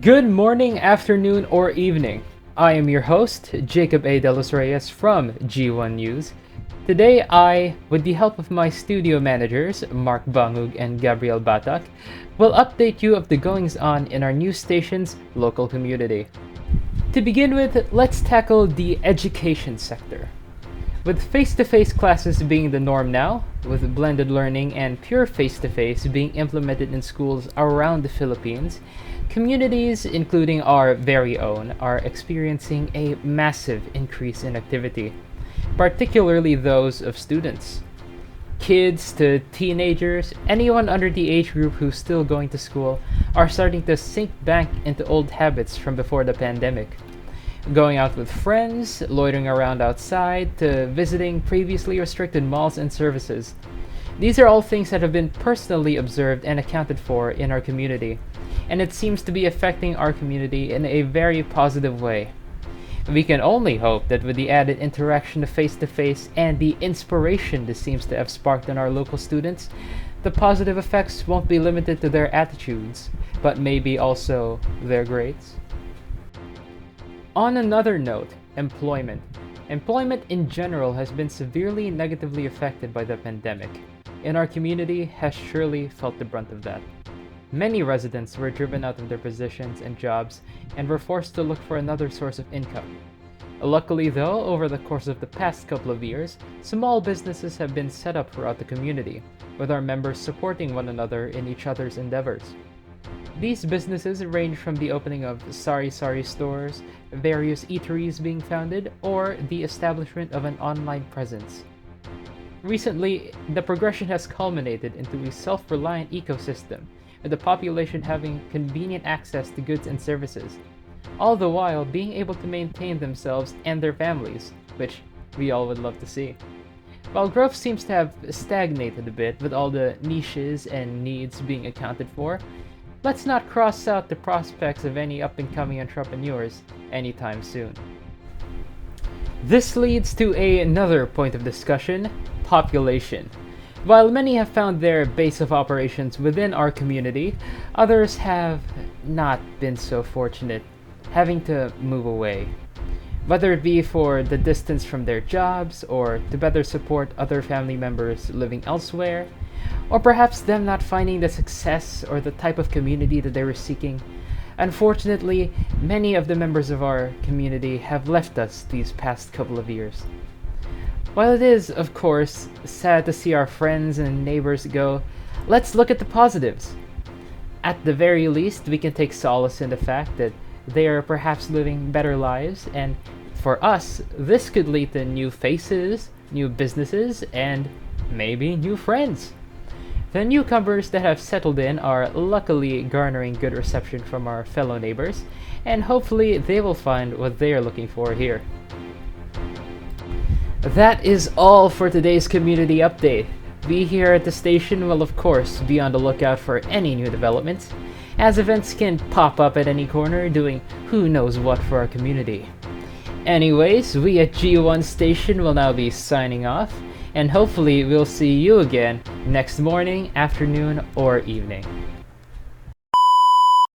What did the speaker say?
Good morning, afternoon, or evening. I am your host, Jacob A. De Los Reyes from G1 News. Today, with the help of my studio managers, Mark Bangug and Gabriel Batak, will update you of the goings on in our news station's local community. To begin with, let's tackle the education sector. With face-to-face classes being the norm now, with blended learning and pure face-to-face being implemented in schools around the Philippines, communities, including our very own, are experiencing a massive increase in activity, particularly those of students. Kids to teenagers, anyone under the age group who's still going to school, are starting to sink back into old habits from before the pandemic. Going out with friends, loitering around outside, to visiting previously restricted malls and services. These are all things that have been personally observed and accounted for in our community, and it seems to be affecting our community in a very positive way. We can only hope that with the added interaction of face-to-face and the inspiration this seems to have sparked in our local students, the positive effects won't be limited to their attitudes, but maybe also their grades. On another note, employment. Employment in general has been severely negatively affected by the pandemic, and our community has surely felt the brunt of that. Many residents were driven out of their positions and jobs and were forced to look for another source of income. Luckily though, over the course of the past couple of years, small businesses have been set up throughout the community, with our members supporting one another in each other's endeavors. These businesses range from the opening of sari-sari stores, various eateries being founded, or the establishment of an online presence. Recently, the progression has culminated into a self-reliant ecosystem, with the population having convenient access to goods and services, all the while being able to maintain themselves and their families, which we all would love to see. While growth seems to have stagnated a bit with all the niches and needs being accounted for, let's not cross out the prospects of any up-and-coming entrepreneurs anytime soon. This leads to another point of discussion: population. While many have found their base of operations within our community, others have not been so fortunate, having to move away. Whether it be for the distance from their jobs, or to better support other family members living elsewhere, or perhaps them not finding the success or the type of community that they were seeking. Unfortunately, many of the members of our community have left us these past couple of years. While it is, of course, sad to see our friends and neighbors go, let's look at the positives. At the very least, we can take solace in the fact that they are perhaps living better lives, and for us, this could lead to new faces, new businesses, and maybe new friends. The newcomers that have settled in are luckily garnering good reception from our fellow neighbors, and hopefully they will find what they are looking for here. That is all for today's community update. We here at the station will of course be on the lookout for any new developments, as events can pop up at any corner doing who knows what for our community. Anyways, we at G1 Station will now be signing off, and hopefully we'll see you again next morning, afternoon, or evening.